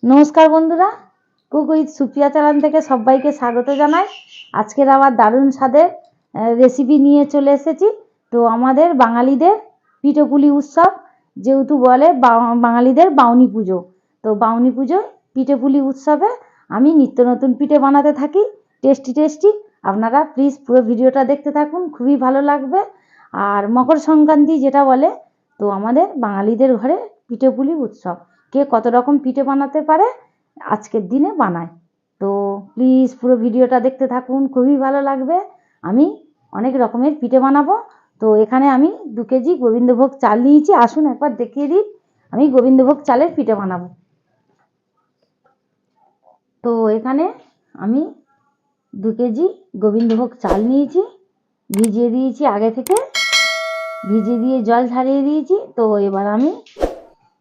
নমস্কার বন্ধুরা, cook with Supriya channel থেকে সবাইকে স্বাগত জানাই। আজকের আবার দারুণ স্বাদের রেসিপি নিয়ে চলে এসেছি। তো আমাদের বাঙালিদের পিঠেপুলি উৎসব যেহেতু বলে বাঙালিদের বাউনি পুজো, তো বাউনি পুজোয় পিঠেপুলি উৎসবে আমি নিত্য নতুন পিঠে বানাতে থাকি, টেস্টি টেস্টি। আপনারা প্লিজ পুরো ভিডিওটা দেখতে থাকুন, খুবই ভালো লাগবে। আর মকর সংক্রান্তি যেটা বলে, তো আমাদের বাঙালিদের ঘরে পিঠেপুলি উৎসব, কে কত রকম পিঠে বানাতে পারে আজকের দিনে বানায়। তো প্লিজ পুরো ভিডিওটা দেখতে থাকুন, খুবই ভালো লাগবে। আমি অনেক রকমের পিঠে বানাবো। তো এখানে আমি 2 কেজি গোবিন্দভোগ চাল নিয়েছি। আসুন একবার দেখিয়ে দিই আমি গোবিন্দভোগ চালের পিঠে বানাবো। তো এখানে আমি 2 কেজি গোবিন্দভোগ চাল নিয়েছি, ভিজিয়ে দিয়েছি আগে থেকে, ভিজিয়ে দিয়ে জল ঝরিয়ে দিয়েছি। তো এবার আমি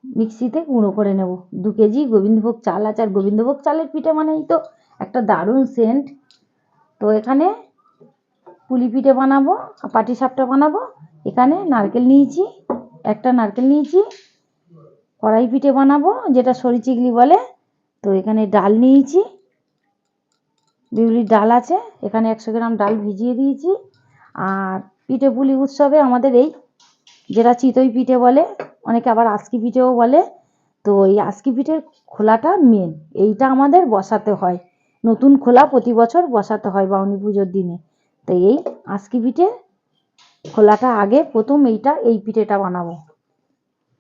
মিক্সিতে গুঁড়ো করে নেব। 2 কেজি গোবিন্দভোগ চাল আছে, আর গোবিন্দভোগ চালের পিঠে মানেই তো একটা দারুণ সেন্ট। তো এখানে পুলি পিঠে বানাবো, পাটিসাপটা বানাবো। এখানে নারকেল নিয়েছি, একটা নারকেল নিয়েছি। কড়াই পিঠে বানাবো যেটা সরি চিগলি বলে। তো এখানে ডাল নিয়েছি, বিউলির ডাল আছে, এখানে 100 গ্রাম ডাল ভিজিয়ে দিয়েছি। আর পিঠে পুলি উৎসবে আমাদের এই যেটা চিতই পিঠে বলে, অনেকে আবার আজকি পিঠেও বলে, তো এই আজকি পিঠের খোলাটা মেন, এইটা আমাদের বসাতে হয়। নতুন খোলা প্রতি বছর বসাতে হয় বাউনি পুজোর দিনে। তো এই আজকি পিঠে খোলাটা আগে প্রথম এই পিঠেটা বানাবো।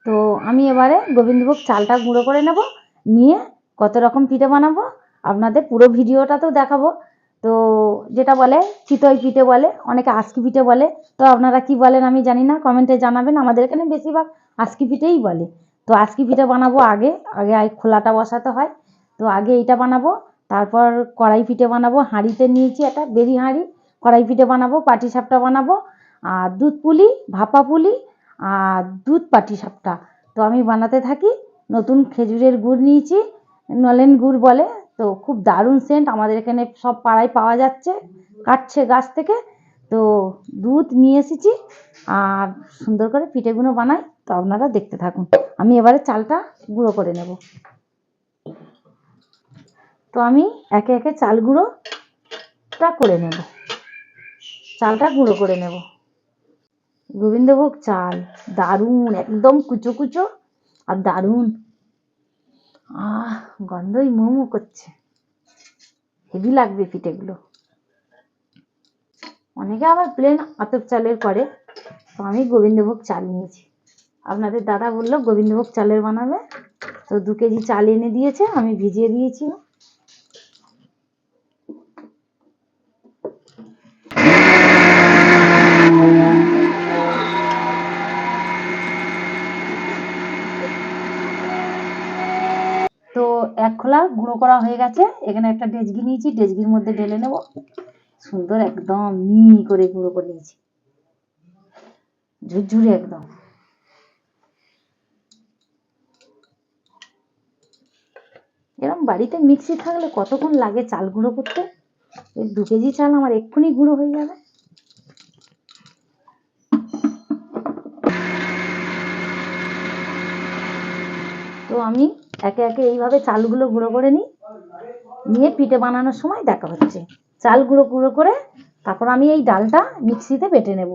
তো আমি এবারে গোবিন্দভোগ চালটা গুঁড়ো করে নেব, নিয়ে কত রকম পিঠে বানাবো আপনাদের পুরো ভিডিওটা তো দেখাবো। তো যেটা বলে চিতই পিঠে বলে, অনেকে আজকি পিঠে বলে। তো আপনারা কি বলেন আমি জানি না, কমেন্টে জানাবেন। আমাদের এখানে বেশিরভাগ আজকি পিঠেই বলে। তো আজকি পিঠে বানাবো আগে আগে খোলাটা বসাতে হয়। তো আগে এইটা বানাবো, তারপর কড়াই পিঠে বানাবো। হাঁড়িতে নিয়েছি একটা বেরি হাঁড়ি, কড়াই পিঠে বানাবো, পাটিসাপটা বানাবো, আর দুধ পুলি, ভাপা পুলি, আর দুধ পাটিসাপটা। তো আমি বানাতে থাকি। নতুন খেজুরের গুড় নিয়েছি, নলেন গুড় বলে। তো খুব দারুণ সেন্ট, আমাদের এখানে সব পাড়ায় পাওয়া যাচ্ছে, কাটছে গাছ থেকে। তো দুধ নিয়ে এসেছি, আর সুন্দর করে পিঠেগুলো বানাই। তো আপনারা দেখতে থাকুন, আমি এবারে চালটা গুঁড়ো করে নেব। তো আমি একে একে চাল গুঁড়োটা করে নেব, চালটা গুঁড়ো করে নেব। গোবিন্দভোগ চাল দারুণ, একদম কুচো কুচো আর দারুণ। গন্ধই মোমো করছে, হেভি লাগবে পিঠেগুলো। অনেকে আবার প্লেন আতপ চালের করে, তো আমি গোবিন্দভোগ চাল নিয়েছি। আপনাদের দাদা বললো গোবিন্দভোগ চালের বানাবে। তো 2 কেজি চাল এনে দিয়েছে, আমি ভিজিয়ে দিয়েছি। তো 1 খোলা গুঁড়ো করা হয়ে গেছে। এখানে একটা ডেচকি নিয়েছি, ডেচকির মধ্যে ঢেলে নেব। সুন্দর একদম মিহি করে গুঁড়ো করে নিয়েছি, ঝুরঝুরে একদম। এরকম বাড়িতে মিক্সি থাকলে কতক্ষণ লাগে চাল গুঁড়ো করতে। এই 2 কেজি চাল আমার এক্ষুনি গুঁড়ো হয়ে যাবে। তো আমি একে একে এইভাবে চালগুলো গুঁড়ো করে নিয়ে পিঠে বানানোর সময় দেখা হচ্ছে। চাল গুঁড়ো গুঁড়ো করে তারপর আমি এই ডালটা মিক্সিতে বেটে নেব,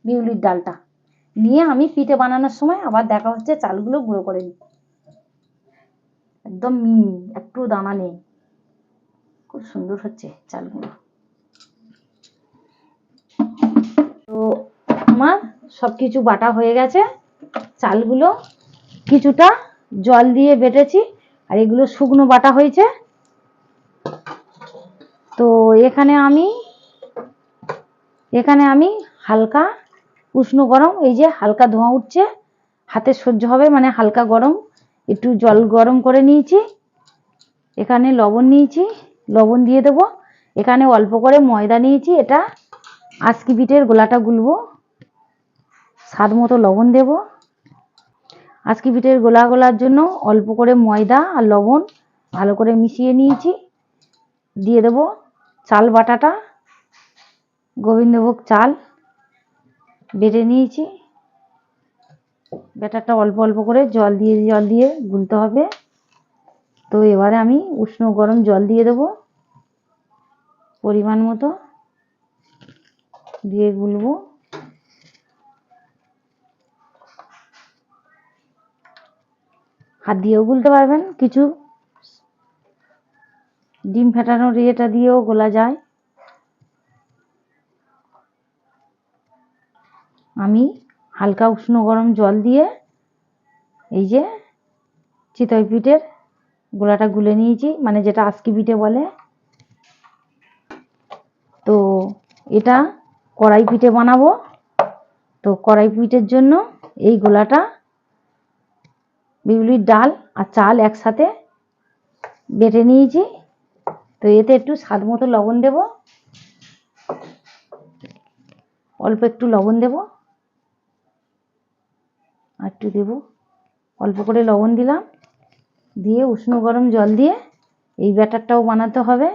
বিউলির ডালটা নিয়ে আমি পিঠে বানানোর সময় আবার দেখা হচ্ছে। চালগুলো গুঁড়ো করে নিই, একদম মিহি, একটু দানা নেই, খুব সুন্দর হচ্ছে চালগুলো। তো আমার সব কিছু বাটা হয়ে গেছে। চালগুলো কিছুটা জল দিয়ে বেটেছি, আর এগুলো শুকনো বাটা হয়েছে। তো এখানে আমি হালকা উষ্ণ গরম, এই যে হালকা ধোঁয়া উঠছে, হাতে সহ্য হবে মানে হালকা গরম, একটু জল গরম করে নিয়েছি। এখানে লবণ নিয়েছি, লবণ দিয়ে দেবো। এখানে অল্প করে ময়দা নিয়েছি, এটা আজকি পিঠের গোলাটা গুলবো, স্বাদ মতো লবণ দেব। আজকি পিঠের গোলা গোলার জন্য অল্প করে ময়দা আর লবণ ভালো করে মিশিয়ে নিয়েছি। দিয়ে দেব চাল বাটাটা, গোবিন্দভোগ চাল বেটে নিয়েছি। ব্যাটারটা অল্প অল্প করে জল দিয়ে গুলতে হবে। তো এবারে আমি উষ্ণ গরম জল দিয়ে দেবো পরিমাণ মতো, দিয়ে গুলবো। হাত দিয়েও গুলতে পারবেন, কিছু ডিম ফেটানোর ইয়েটা দিয়েও গোলা যায়। আমি হালকা উষ্ণ গরম জল দিয়ে এই যে চিতই পিঠের গোলাটা গুলে নিয়েছি, মানে যেটা আজকে পিঠে বলে। তো এটা কড়াই পিঠে বানাবো। তো কড়াই পিঠের জন্য এই গোলাটা বিউলির ডাল আর চাল একসাথে বেটে নিয়েছি। তো এতে একটু স্বাদ মতো লবণ দেব, অল্প একটু লবণ দেব, আর একটু দেব, অল্প করে লবণ দিলাম। দিয়ে উষ্ণ গরম জল দিয়ে এই ব্যাটারটাও বানাতে হবে।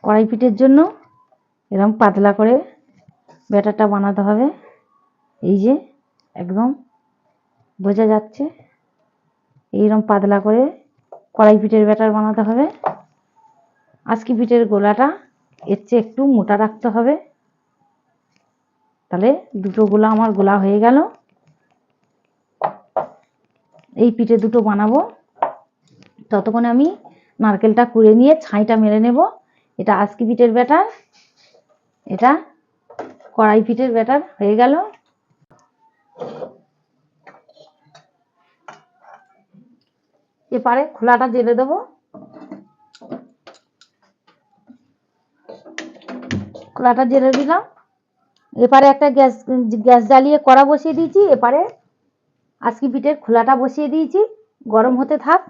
কড়াই পিঠের জন্য এরকম পাতলা করে ব্যাটারটা বানাতে হবে। এই যে একদম বোঝা যাচ্ছে, এইরকম পাতলা করে কড়াই পিঠের ব্যাটার বানাতে হবে। আজকে পিঠের গোলাটা এর চেয়ে একটু মোটা রাখতে হবে, তাহলে দুটো গোলা আমার গোলা হয়ে গেল। এই পিঠে দুটো বানাবো, ততক্ষণে আমি নারকেলটা কুড়ে নিয়ে ছাইটা মেরে নেব। এটা আজকে পিঠের ব্যাটার, এটা কড়াই পিঠের ব্যাটার হয়ে গেল। এবারে খোলাটা জেলে দেবো। খোলাটা জেলে দিলাম। এপারে একটা গ্যাস গ্যাস জ্বালিয়ে কড়া বসিয়ে দিয়েছি। এপারে আজকে পিঠের খোলাটা বসিয়ে দিয়েছি, গরম হতে থাক।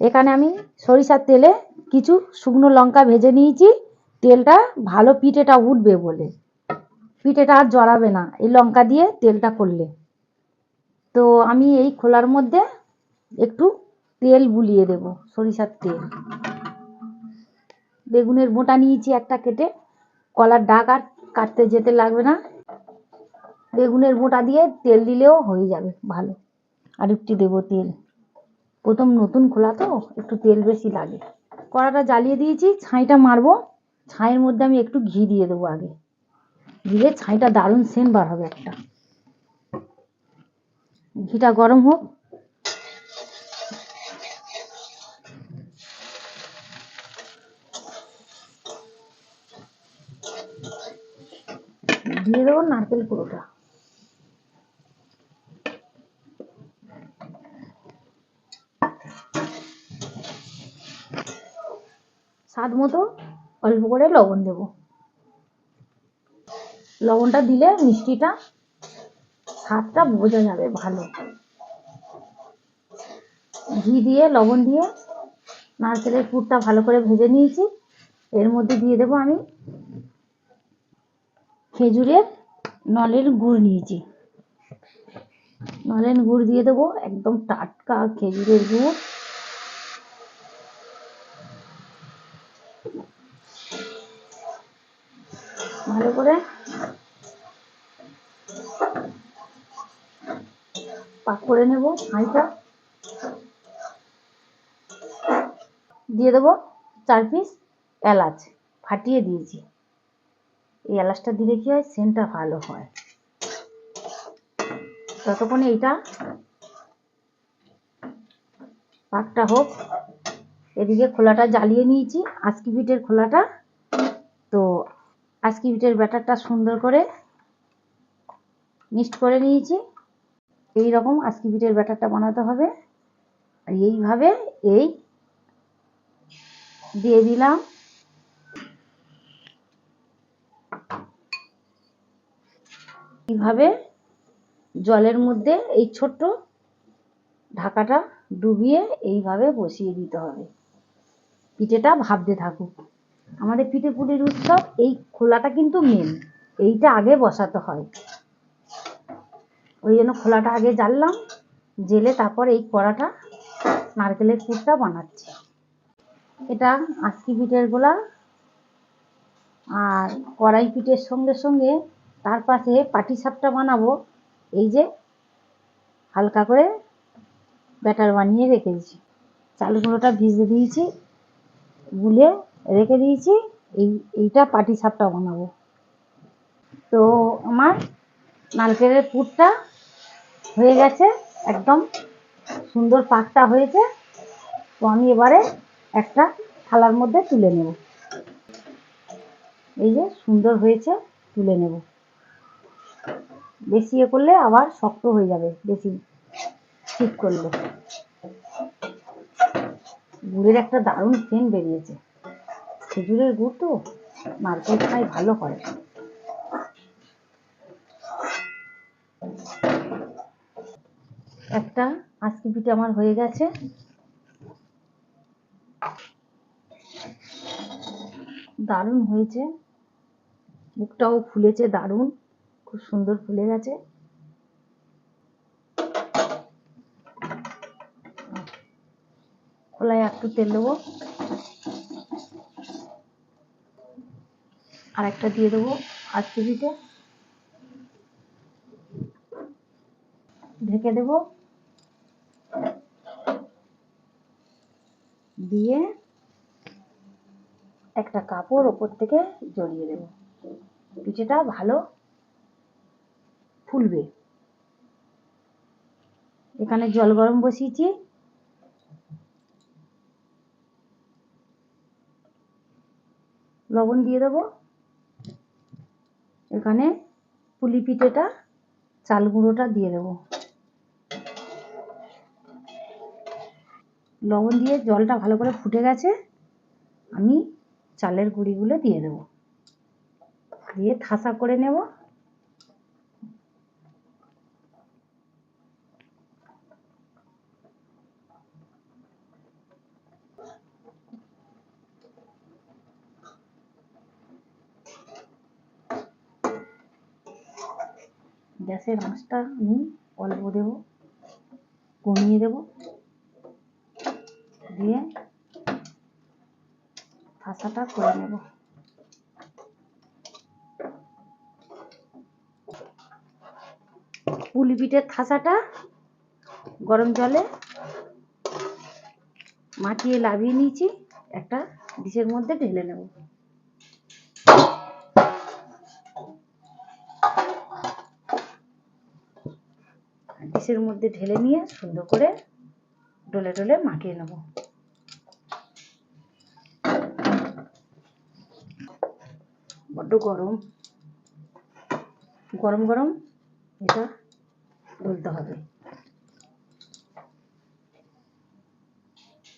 এখানে আমি সরিষার তেলে কিছু শুকনো লঙ্কা ভেজে নিয়েছি। তেলটা ভালো পিঠেটা উঠবে বলে, পিঠেটা আর জড়াবে না এই লঙ্কা দিয়ে তেলটা করলে। তো আমি এই খোলার মধ্যে একটু তেল বুলিয়ে দেব, সরিষার তেল। বেগুনের বোঁটা নিয়েছি একটা কেটে, কলার ডাক আর কাটতে যেতে লাগবে না। বেগুনের বোঁটা দিয়ে তেল দিলেও হয়ে যাবে ভালো। আর একটু দেবো তেল, প্রথম নতুন খোলা তো একটু তেল বেশি লাগে। কড়াটা জ্বালিয়ে দিয়েছি, ছাইটা মারবো। ছাইয়ের মধ্যে আমি একটু ঘি দিয়ে দেবো আগে, দিলে ছাইটা দারুণ সেন্ট বার হবে একটা। ঘিটা গরম হোক। দিয়ে দেবো নারকেল কুড়োটা। স্বাদ মতো অল্প করে লবণ দেব। লবণটা দিলে মিষ্টিটা স্বাদটা বোঝা যাবে ভালো। ঘি দিয়ে লবণ দিয়ে নারকেলের পুরটা ভালো করে ভেজে নিয়েছি। এর মধ্যে দিয়ে দেবো আমি খেজুরের নলের গুড় নিয়েছি। নলেন গুড় দিয়ে দেবো, একদম টাটকা খেজুরের গুড়। ভালো করে পাক করে নেব ছাইটা। দিয়ে দেবো 4 পিস এলাচ ফাটিয়ে দিয়েছি। এই এলাচটা দিলে কি হয়, সেন্টটা ভালো হয়। ততক্ষণে এইটা পাকটা হোক। এদিকে খোলাটা জ্বালিয়ে নিয়েছি, আজকে পিঠের খোলাটা। তো আজকে পিঠের ব্যাটারটা সুন্দর করে মিক্সড করে নিয়েছি। এই রকম আজকে পিঠের ব্যাটারটা বানাতে হবে। আর এইভাবে এই দিয়ে দিলাম। এইভাবে জলের মধ্যে এই ছোট্ট ঢাকাটা ডুবিয়ে এইভাবে বসিয়ে দিতে হবে, পিঠেটা ভাপতে থাকুক। আমাদের পিঠে পুলির উৎসব এই খোলাটা কিন্তু মেন, এইটা আগে বসাতে হয়। ওই জন্য খোলাটা আগে জ্বাললাম, জেলে তারপর এই কড়াটা নারকেলের পুরটা বানাচ্ছি। এটা আজকে পিঠের গোলা। আর কড়াই পিঠের সঙ্গে সঙ্গে তার পাশে পাটিসাপটা বানাবো। এই যে হালকা করে ব্যাটার বানিয়ে রেখে দিয়েছি, চাল গুঁড়োটা ভিজে দিয়েছি, গুলে রেখে দিয়েছি। এইটা পাটিসাপটা বানাবো। তো আমার নারকেলের পুরটা হয়ে গেছে, একদম সুন্দর পাকটা হয়েছে। তো আমি এবারে একটা থালার মধ্যে তুলে নেব। এই যে সুন্দর হয়েছে, তুলে নেব। বেশি করলে আবার শক্ত হয়ে যাবে, বেশি ঠিক করলে। গুড়ের একটা দারুণ সেন্ট বেরিয়েছে। খেজুরের গুড় তো নারকেল খাই ভালো হয়। একটা আজকে পিঠে আমার হয়ে গেছে। দারুণ হয়েছে, মুখটাও ফুলেছে দারুণ, খুব সুন্দর ফুলে গেছে। খোলায় একটু তেল দেবো, আর একটা দিয়ে দেবো আজকে পিঠে, ঢেকে দেব, দিয়ে একটা কাপড় ওপর থেকে জড়িয়ে দেব। পিঠেটা ভালো ফুলবে। এখানে জল গরম বসিয়েছি, লবণ দিয়ে দেবো। এখানে পুলি পিঠেটা চাল গুঁড়োটা দিয়ে দেবো। লবণ দিয়ে জলটা ভালো করে ফুটে গেছে, আমি চালের গুঁড়িগুলো দিয়ে দেবো, দিয়ে ঠাসা করে নেব। গ্যাসের আঁচটা আমি অল্প দেব, কমিয়ে দেব, দিয়ে ঠাসাটা করে নেব। পুলি পিঠের ঠাসাটা গরম জলে মাখিয়ে লাভিয়ে নিয়েছি, একটা ডিশের মধ্যে ঢেলে নেব। ডিশের মধ্যে ঢেলে নিয়ে সুন্দর করে ডলে ডলে মাখিয়ে নেব। বড্ড গরম, গরম গরম এটা ডলতে হবে।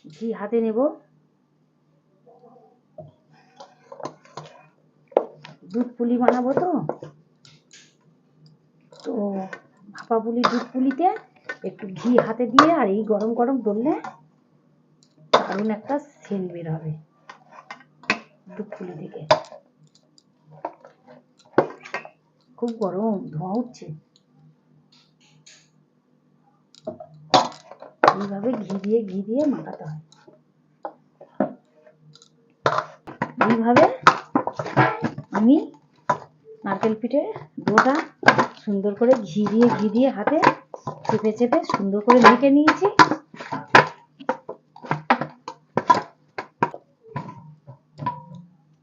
ঘি হাতে নেব, দুধ পুলি বানাবো তো ভাপা পুলি, দুধ পুলিতে একটু ঘি হাতে দিয়ে আর এই গরম গরম ডললে দারুণ একটা সেন্ট বের হবে দুধ পুলি থেকে। খুব গরম, ধোঁয়া উঠছে। এইভাবে ঘি দিয়ে মাখাতে হয়। এইভাবে আমি নারকেল পিঠে ডোটা সুন্দর করে ঘি দিয়ে হাতে চেপে চেপে সুন্দর করে মেখে নিয়েছি।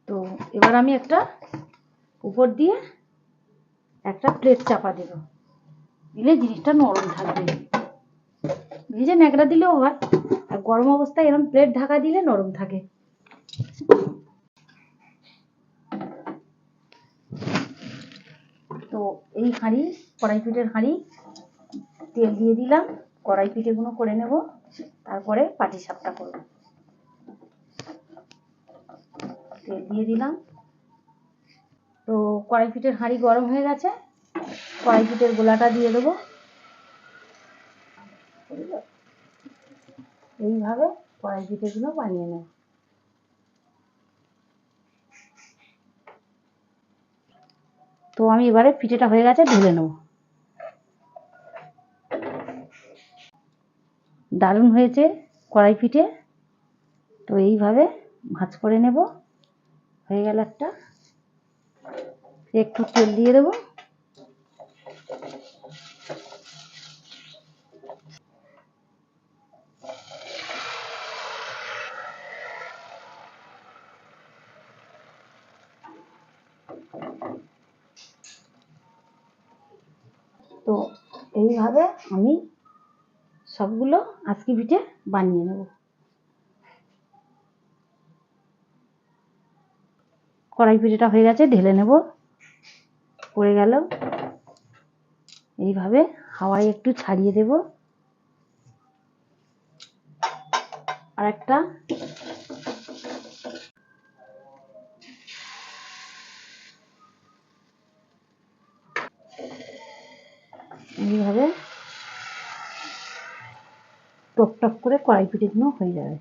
তো এবার আমি একটা উপর দিয়ে একটা প্লেট চাপা দেব, দিলে জিনিসটা নরম থাকবে। ভেজে ন্যাকড়া দিলেও হয়, আর গরম অবস্থায় এরকম প্লেট ঢাকা দিলে নরম থাকে। তো এই হাঁড়ি, কড়াই পিঠের হাঁড়ি, তেল দিয়ে দিলাম, কড়াই পিঠেগুলো করে নেব, তারপরে পাটিসাপটা করব। তেল দিয়ে দিলাম। তো কড়াই পিঠের হাঁড়ি গরম হয়ে গেছে, কড়াই পিঠের গোলাটা দিয়ে দেবো। এইভাবে কড়াই পিঠেগুলো বানিয়ে নেব। তো আমি এবারে পিঠেটা হয়ে গেছে, ঢেলে নেব। দারুণ হয়েছে কড়াই পিঠে। তো এইভাবে ভাঁজ করে নেব। হয়ে গেল একটা, একটু তেল দিয়ে দেবো, তো এইভাবে আমি সবগুলো আজকে পিঠে বানিয়ে নেব। কড়াই পিঠেটা হয়ে গেছে, ঢেলে নেব। পড়ে গেল, এইভাবে হাওয়ায় একটু ছাড়িয়ে দেব। আর একটা এইভাবে টক টক করে কড়াই পিঠেগুলো হয়ে যাবে।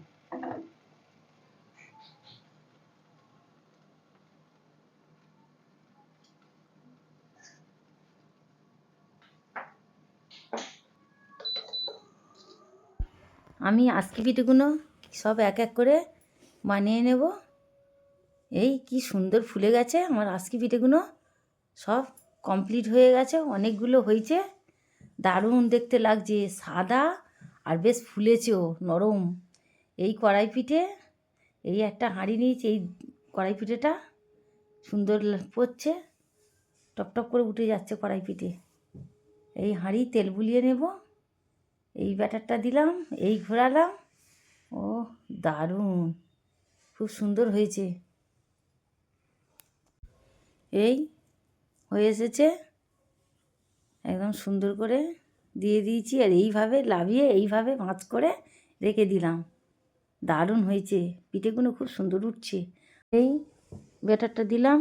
আমি আজকে পিঠেগুলো সব এক এক করে বানিয়ে নেব। এই কি সুন্দর ফুলে গেছে আমার আজকে পিঠেগুলো, সব কমপ্লিট হয়ে গেছে, অনেকগুলো হয়েছে, দারুণ দেখতে লাগছে, সাদা আর বেশ ফুলেছেও, নরম। এই কড়াই পিঠে, এই একটা হাঁড়ি নিয়েছি, এই কড়াই পিঠেটা সুন্দর পড়ছে, টপটপ করে উঠে যাচ্ছে কড়াই পিঠে। এই হাঁড়ি তেল বুলিয়ে নেব, এই ব্যাটারটা দিলাম, এই ঘোরালাম, ও দারুণ, খুব সুন্দর হয়েছে। এই হয়ে এসেছে, একদম সুন্দর করে দিয়ে দিয়েছি, আর এইভাবে লাভিয়ে এইভাবে ভাঁজ করে রেখে দিলাম। দারুণ হয়েছে, পিঠেগুলো খুব সুন্দর উঠছে। এই ব্যাটারটা দিলাম,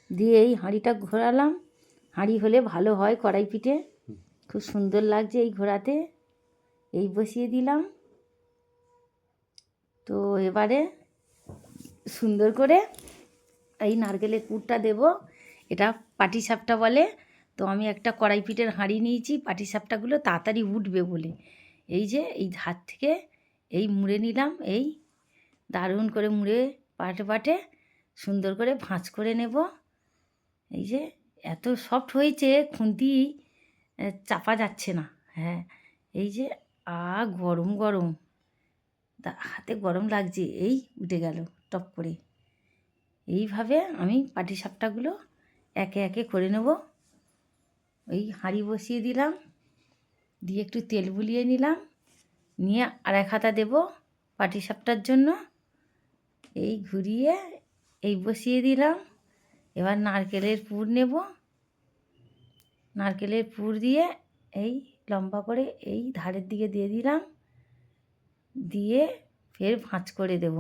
দিয়ে এই হাঁড়িটা ঘোরালাম, হাঁড়ি হলে ভালো হয় কড়াই পিঠে, খুব সুন্দর লাগছে এই ঘোরাতে। এই বসিয়ে দিলাম। তো এবারে সুন্দর করে এই নারকেলের পুরটা দেব, এটা পাটিসাপটা বলে। তো আমি একটা কড়াই পিঠের হাঁড়ি নিয়েছি, পাটিসাপটাগুলো তাড়াতাড়ি উঠবে বলে। এই যে এই ধার থেকে এই মুড়ে নিলাম, এই দারুণ করে মুড়ে পাটে পাটে সুন্দর করে ভাঁজ করে নেব। এই যে এত সফট হয়েছে, খুন্তি চাপা যাচ্ছে না। হ্যাঁ, এই যে গরম গরম, হাতে গরম লাগছে, এই উঠে গেল টপ করে। এইভাবে আমি পাটিসাপটাগুলো একে একে করে নেব। ওই হাঁড়ি বসিয়ে দিলাম, দিয়ে একটু তেল বুলিয়ে নিলাম, নিয়ে আর এক হাতা দেবো পাটিসাপটার জন্য। এই ঘুরিয়ে এই বসিয়ে দিলাম। এবার নারকেলের পুর নেব, নারকেলের পুর দিয়ে এই লম্বা করে এই ধারের দিকে দিয়ে দিলাম, দিয়ে ফের ভাঁজ করে দেব।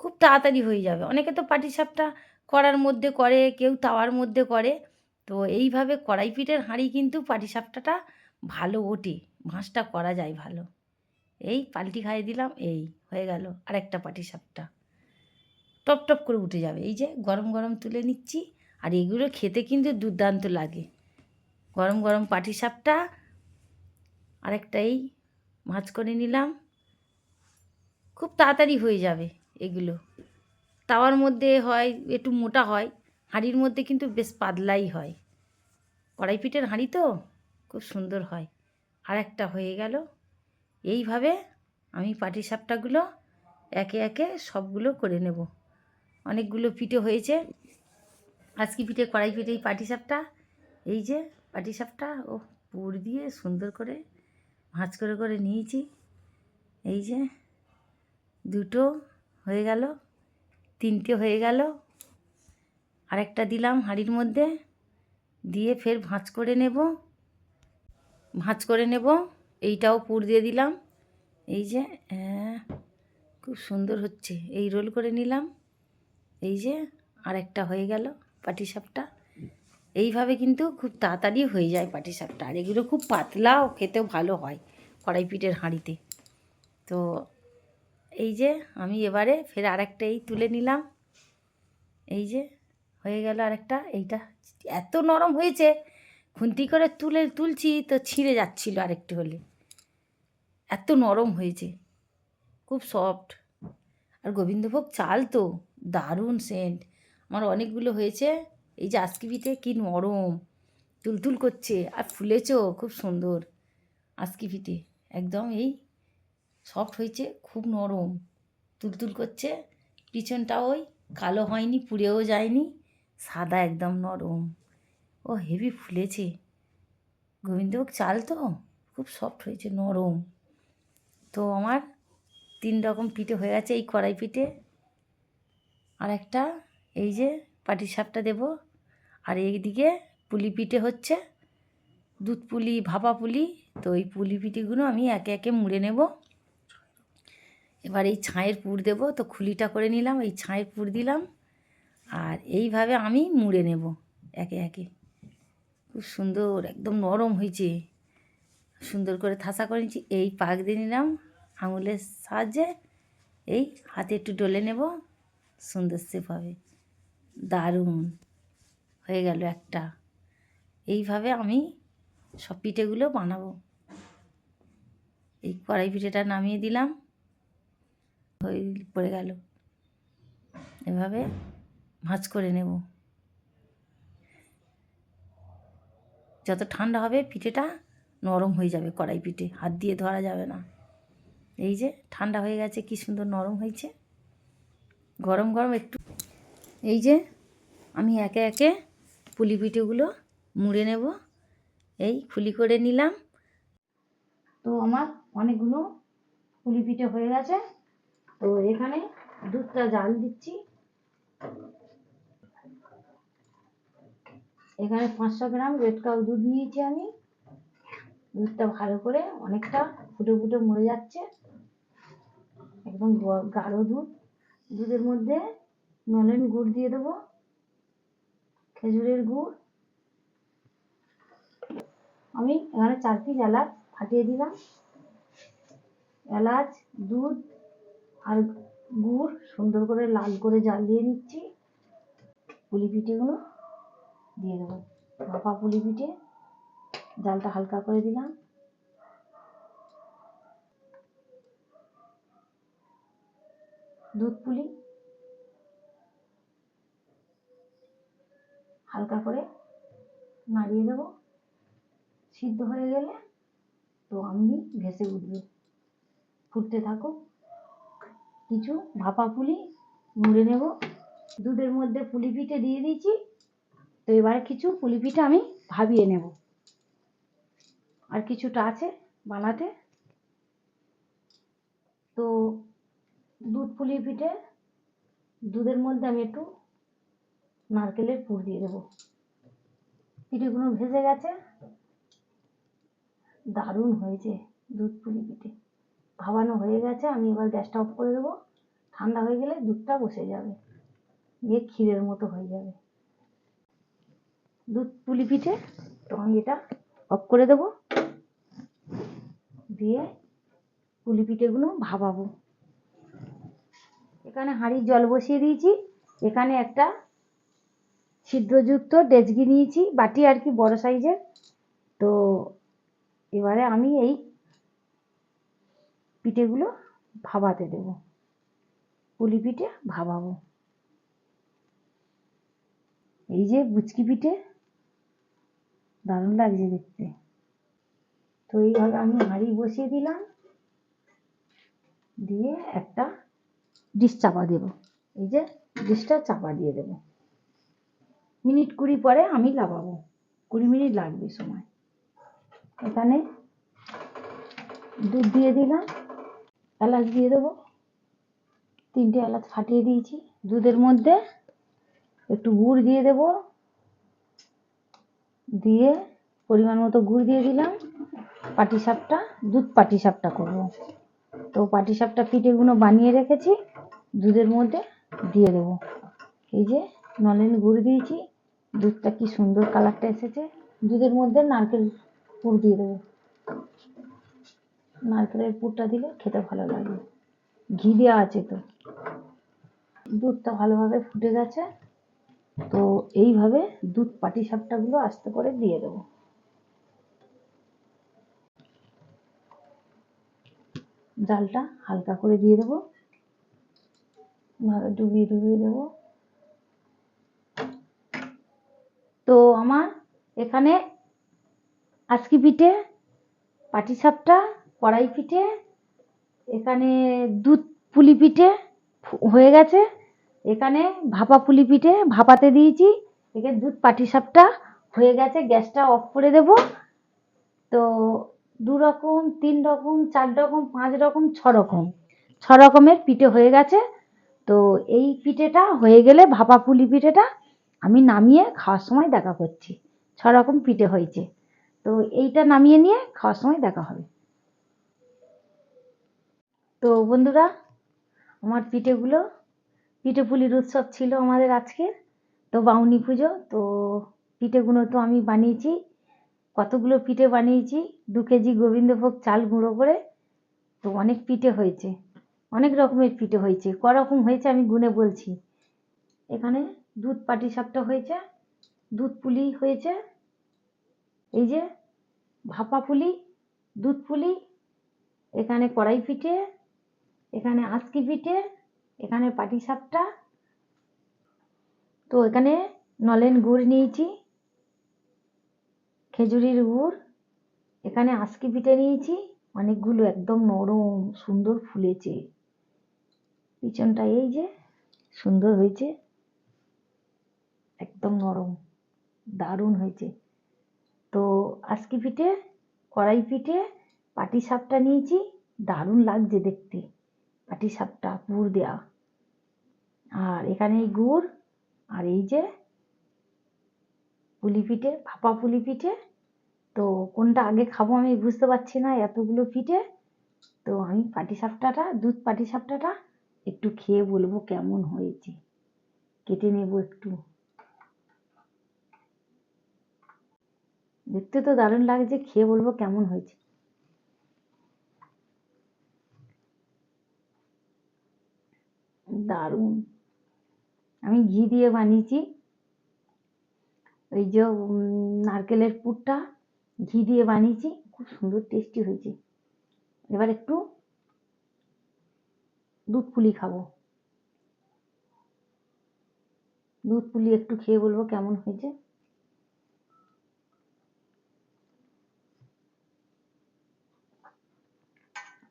খুব তাড়াতাড়ি হয়ে যাবে। অনেকে তো পাটিসাপটা কড়ার মধ্যে করে, কেউ তাওয়ার মধ্যে করে। তো এইভাবে কড়াই পিঠের হাঁড়ি কিন্তু পাটিসাপটাটা ভালো ওঠে, ভাঁজটা করা যায় ভালো। এই পাল্টি খাইয়ে দিলাম, এই হয়ে গেল আরেকটা পাটিসাপটা, টপ টপ করে উঠে যাবে। এই যে গরম গরম তুলে নিচ্ছি, আর এগুলো খেতে কিন্তু দুর্দান্ত লাগে। গরম গরম পাটিসাপটা আরেকটা এই ভাঁজ করে নিলাম, খুব তাড়াতাড়ি হয়ে যাবে এগুলো। তাওয়ার মধ্যে হয় একটু মোটা হয়, হাঁড়ির মধ্যে কিন্তু বেশ পাতলাই হয়। কড়াই পিঠের হাঁড়ি তো খুব সুন্দর হয়। আর একটা হয়ে গেল। এইভাবে আমি পাটিসাপটাগুলো একে একে সবগুলো করে নেব। অনেকগুলো পিঠে হয়েছে আজকে পিঠে, কড়াই পিঠে, এই পাটিসাপটা, এই যে পাটিসাপটা ও পুর দিয়ে সুন্দর করে ভাঁজ করে করে নিয়েছি। এই যে দুটো হয়ে গেল, তিনটে হয়ে গেল, আরেকটা দিলাম হাঁড়ির মধ্যে, দিয়ে ফের ভাঁজ করে নেব, ভাঁজ করে নেব। এইটাও পুর দিয়ে দিলাম। এই যে খুব সুন্দর হচ্ছে, এই রোল করে নিলাম। এই যে আরেকটা হয়ে গেল পাটিসাপটা। এইভাবে কিন্তু খুব তাড়াতাড়ি হয়ে যায় পাটিসাপটা, আর এগুলো খুব পাতলাও, খেতেও ভালো হয় কড়াই পিঠের হাঁড়িতে। তো এই যে আমি এবারে ফের আরেকটা এই তুলে নিলাম। এই যে হয়ে গেল আরেকটা। এইটা এত নরম হয়েছে, খুন্তি করে তুলছি তো ছিঁড়ে যাচ্ছিল আরেকটু হলে, এত নরম হয়েছে, খুব সফট। আর গোবিন্দভোগ চাল তো দারুণ সেন্ট। আমার অনেকগুলো হয়েছে। এই যে আজকে পিঠে কি নরম, তুলতুল করছে, আর ফুলেছেও খুব সুন্দর। আজকে পিঠে একদম এই সফট হয়েছে, খুব নরম, তুলতুল করছে। পিছনটা ওই কালো হয়নি, পুড়েও যায়নি, সাদা একদম নরম, ও হেভি ফুলেছে। গোবিন্দভোগ চাল তো খুব সফট হয়েছে, নরম। তো আমার 3 রকম পিঠে হয়ে গেছে। এই কড়াই পিঠে, আর একটা এই যে পাটিসাপটা দেবো, আর এইদিকে পুলি পিঠে হচ্ছে, দুধ পুলি, ভাপা পুলি। তো এই পুলি পিঠেগুলো আমি একে একে মুড়ে নেব। এবার এই ছাঁয়ের পুর দেব, তো খুলিটা করে নিলাম, এই ছাঁয়ের পুর দিলাম, আর এইভাবে আমি মুড়ে নেব একে একে। খুব সুন্দর, একদম নরম হয়েছে, সুন্দর করে থাসা করে নিচ্ছি। এই পাক দিয়ে নিলাম আঙুলের সাহায্যে, এই হাতে একটু ডলে নেব, সুন্দর শেপ হবে, দারুণ হয়ে গেল একটা। এইভাবে আমি সব পিঠেগুলো বানাবো। এই কড়াই পিঠেটা নামিয়ে দিলাম, হয়ে পড়ে গেল। এভাবে ভাঁজ করে নেব। যত ঠান্ডা হবে পিঠেটা নরম হয়ে যাবে, কড়াই পিঠে হাত দিয়ে ধরা যাবে না। এই যে ঠান্ডা হয়ে গেছে, কি সুন্দর নরম হয়েছে। গরম গরম একটু, এই যে আমি একে একে পুলি পিঠেগুলো মুড়ে নেব। এই খুলি করে নিলাম। তো আমার অনেকগুলো পুলি পিঠে হয়ে গেছে। তো এখানে দুধটা জাল দিচ্ছি। এখানে 500 গ্রাম রেড কাউ দুধ নিয়েছি আমি। দুধটা ভালো করে অনেকটা ফুটে ফুটে মরে যাচ্ছে, একদম গাঢ় দুধ। দুধের মধ্যে নলেন গুড় দিয়ে দেবো, খেজুরের গুড়। আমি এখানে 4 পিস এলাচ ফাটিয়ে দিলাম। এলাচ, দুধ আর গুড় সুন্দর করে লাল করে জাল দিয়ে নিচ্ছি। পুলি পিঠেগুলো দিয়ে দেবো, ভাপা পুলি পিঠে। জালটা হালকা করে দিলাম। দুধ পুলি হালকা করে নাড়িয়ে দেবো। সিদ্ধ হয়ে গেলে তো আমনি ভেসে উঠবে, ফুটতে থাকুক। কিছু ভাপা পুলি মুড়ে নেব। দুধের মধ্যে পুলি পিঠে দিয়ে দিয়েছি। তো এবার কিছু পুলি পিঠে আমি ভাবিয়ে নেব, আর কিছুটা আছে বানাতে। তো দুধ পুলি পিঠে, দুধের মধ্যে আমি একটু নারকেলের পুর দিয়ে দেবো। পিঠেগুলো ভেজে গেছে, দারুণ হয়েছে দুধ পুলি পিঠে। ভাবানো হয়ে গেছে, আমি এবার গ্যাসটা অফ করে দেবো। ঠান্ডা হয়ে গেলে দুধটা বসে যাবে, গিয়ে ক্ষীরের মতো হয়ে যাবে দুধ পুলি পিঠে। তো আমি এটা অফ করে দেবো, দিয়ে পুলি পিঠেগুলো ভাপাবো। এখানে হাঁড়ির জল বসিয়ে দিয়েছি। এখানে একটা ছিদ্রযুক্ত ডেচকি নিয়েছি, বাটি আর কি, বড় সাইজের। তো এবারে আমি এই পিঠেগুলো ভাপাতে দেব, পুলি পিঠে ভাপাবো। এই যে বুচকি পিঠে, দারুণ লাগছে দেখতে। তো এইভাবে আমি হাঁড়ি বসিয়ে দিলাম, দিয়ে একটা ডিশ চাপা দেব। এই যে ডিশটা চাপা দিয়ে দেব। মিনিট 20 পরে আমি লাগাবো, 20 মিনিট লাগবে সময়। এখানে দুধ দিয়ে দিলাম, এলাচ দিয়ে দেবো, 3টে এলাচ ফাটিয়ে দিয়েছি। দুধের মধ্যে একটু গুড় দিয়ে দেব, দিয়ে পরিমাণ মতো গুড় দিয়ে দিলাম। পাটিসাপটা, দুধ পাটিসাপটা করবো। তো পাটিসাপটা পিঠেগুলো বানিয়ে রেখেছি, দুধের মধ্যে দিয়ে দেবো। এই যে নলেন গুড় দিয়েছি, দুধটা কি সুন্দর কালারটা এসেছে। দুধের মধ্যে নারকেল পুর দিয়ে দেবো, নারকেলের পুরটা দিলে খেতে ভালো লাগবে। ঘি দেওয়া আছে তো। দুধটা ভালোভাবে ফুটে গেছে। তো এইভাবে দুধ পাটিসাপটাগুলো আস্তে করে দিয়ে দেবো। জালটা হালকা করে দিয়ে দেবো, ভালো ডুবিয়ে ডুবিয়ে দেবো। তো আমার এখানে আজকি পিঠে, পাটিসাপটা, কড়াই পিঠে, এখানে দুধ পুলি পিঠে হয়ে গেছে। এখানে ভাপা পুলি পিঠে ভাপাতে দিয়েছি। এখানে দুধ পাটিসাপটা হয়ে গেছে। গ্যাসটা অফ করে দেব। তো 2 রকম 3 রকম 4 রকম 5 রকম 6 রকম 6 রকমের পিঠে হয়ে গেছে। তো এই পিঠেটা হয়ে গেলে ভাপা পুলি পিঠেটা আমি নামিয়ে খাওয়ার সময় দেখা করছি। 6 রকম পিঠে হয়েছে, তো এইটা নামিয়ে নিয়ে খাওয়ার সময় দেখা হবে। তো বন্ধুরা, আমার পিঠেগুলো, পিঠে পুলির উৎসব ছিল আমাদের আজকে, তো বাউনি পুজো। তো পিঠেগুলো তো আমি বানিয়েছি, কতগুলো পিঠে বানিয়েছি, 2 কেজি গোবিন্দভোগ চাল গুঁড়ো করে। তো অনেক পিঠে হয়েছে, অনেক রকমের পিঠে হয়েছে। ক রকম হয়েছে আমি গুনে বলছি। এখানে দুধ পাটিসাপটা হয়েছে, দুধ পুলি হয়েছে, এই যে ভাপা পুলি, দুধ পুলি, এখানে কড়াই পিঠে, এখানে আঁচকি পিঠে, এখানে পাটিসাপটা। তো এখানে নলেন গুড় নিয়েছি, খেজুরির গুড়, এখানে আঁচকি পিঠে নিয়েছি অনেকগুলো, একদম নরম সুন্দর ফুলেছে। পিছনটা এই যে সুন্দর হয়েছে, একদম নরম, দারুণ হয়েছে। তো আঁচকি পিঠে, কড়াই পিঠে, পাটিসাপটা নিয়েছি, দারুণ লাগছে দেখতে পাটিসাপটা পুর দেওয়া। আর এখানে এই গুড়, আর এই যে পুলি পিঠে, ভাপা পুলি পিঠে। তো কোনটা আগে খাবো আমি বুঝতে পারছি না, এতগুলো পিঠে। তো আমি পাটিসাপটাটা, দুধ পাটিসাপটাটা একটু খেয়ে বলবো কেমন হয়েছে। কেটে নেব একটু, দেখতে তো দারুণ লাগছে, খেয়ে বলবো কেমন হয়েছে। দারুণ। আমি ঘি দিয়ে বানিয়েছি, ওই যে নারকেলের পুরটা ঘি দিয়ে বানিয়েছি, খুব সুন্দর টেস্টি হয়েছে। এবার একটু দুধ পুলি খাবো, দুধ পুলি একটু খেয়ে বলবো কেমন হয়েছে।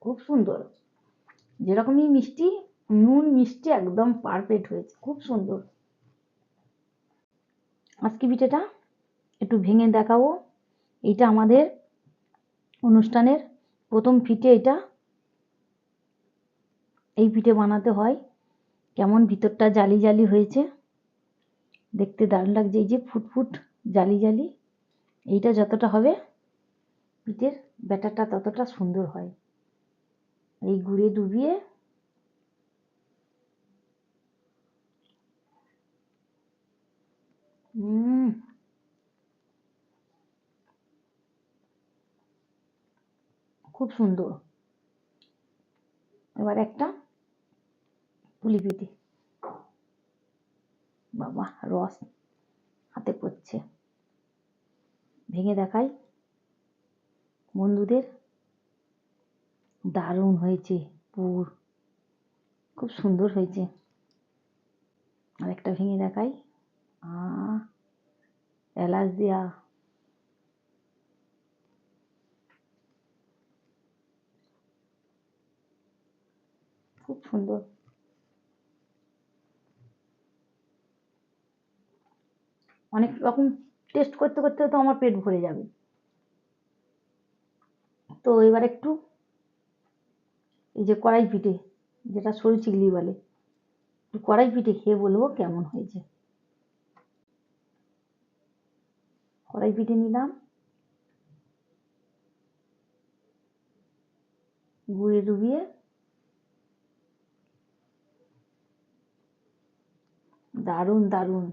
খুব সুন্দর, যেরকমই মিষ্টি, নুন মিষ্টি একদম পারফেক্ট হয়েছে, খুব সুন্দর। আজকে পিঠেটা একটু ভেঙে দেখাবো। এইটা আমাদের অনুষ্ঠানের প্রথম পিঠে, এটা এই পিঠে বানাতে হয়। কেমন ভিতরটা জালি জালি হয়েছে, দেখতে দারুণ লাগছে। এই যে ফুটফুট জালি জালি, এইটা যতটা হবে পিঠের ব্যাটারটা ততটা সুন্দর হয়। এই গুড়ে ডুবিয়ে খুব সুন্দর। এবার একটা পুলি পিঠে, বাবা রস হাতে পড়ছে, ভেঙে দেখাই বন্ধুদের। দারুণ হয়েছে পুর, খুব সুন্দর হয়েছে। আর একটা ভেঙে দেখাই, এলাচ দেওয়া, খুব সুন্দর। অনেক রকম টেস্ট করতে করতে তো আমার পেট ভরে যাবে। তো এবার একটু এই যে কড়াই পিঠে, যেটা সরু চিংড়ি বলে, একটু কড়াই পিঠে খেয়ে বলবো কেমন হয়েছে। কড়াই পিঠে নিলাম, গুঁড়ে ডুবিয়ে, দারুণ দারুণ।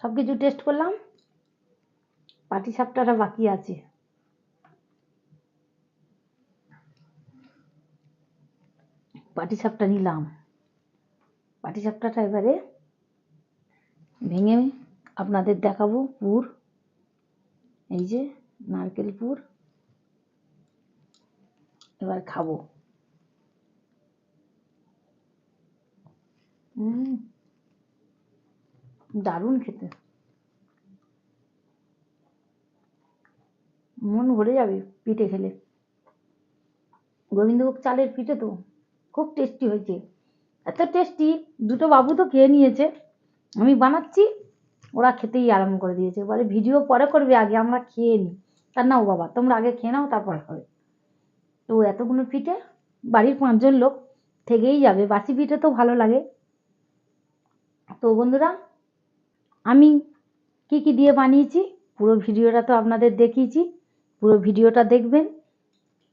সব কিছু টেস্ট করলাম, পাটিসাপটাটা বাকি আছে। পাটিসাপটা নিলাম, পাটিসাপটাটা এবারে ভেঙে আপনাদের দেখাবো পুর। এই যে নারকেল পুর, এবার খাবো। দারুণ খেতে, মন ভরে যাবে পিঠে খেলে। গোবিন্দভোগ চালের পিঠে তো খুব টেস্টি হয়েছে, এত টেস্টি, দুটো বাবু তো খেয়ে নিয়েছে। আমি বানাচ্ছি, ওরা খেতেই আরম্ভ করে দিয়েছে। বলে ভিডিও পরে করবে, আগে আমরা খেয়ে নিই। তা নাও বাবা, তোমরা আগে খেয়ে নাও, তারপর হবে। তো এতগুলো পিঠে বাড়ির 5 জন লোক থেকেই যাবে। বাসি পিঠে তো ভালো লাগে। তো বন্ধুরা, আমি কি কি দিয়ে বানিয়েছি পুরো ভিডিওটা তো আপনাদের দেখিয়েছি। পুরো ভিডিওটা দেখবেন,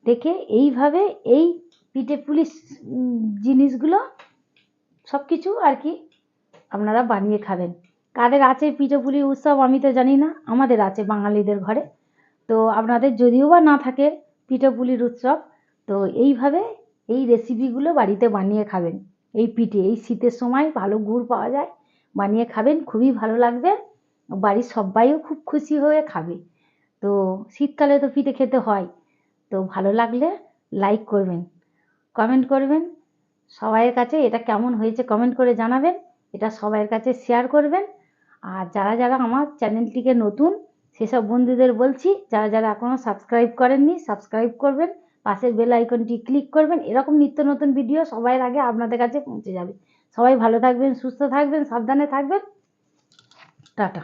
দেখে এইভাবে এই পিঠে পুলি জিনিসগুলো সব কিছু আর কি আপনারা বানিয়ে খাবেন। কাদের আছে পিঠে পুলি উৎসব আমি তো জানি না, আমাদের আছে বাঙালিদের ঘরে। তো আপনাদের যদিও বা না থাকে পিঠে পুলির উৎসব, তো এইভাবে এই রেসিপিগুলো বাড়িতে বানিয়ে খাবেন। এই পিঠে এই শীতের সময় ভালো গুড় পাওয়া যায়, বানিয়ে খাবেন, খুবই ভালো লাগবে। বাড়ির সবাইও খুব খুশি হয়ে খাবে। তো শীতকালে তো পিঠে খেতে হয়। তো ভালো লাগলে লাইক করবেন, কমেন্ট করবেন। সবাইয়ের কাছে এটা কেমন হয়েছে কমেন্ট করে জানাবেন। এটা সবাইয়ের কাছে শেয়ার করবেন। আর যারা যারা আমার চ্যানেলটিকে নতুন, সেসব বন্ধুদের বলছি, যারা যারা এখনও সাবস্ক্রাইব করেননি সাবস্ক্রাইব করবেন, পাশের বেল আইকনটি ক্লিক করবেন। এরকম নিত্য নতুন ভিডিও সবার আগে আপনাদের কাছে পৌঁছে যাবে। সবাই ভালো থাকবেন, সুস্থ থাকবেন, সাবধানে থাকবেন। টাটা।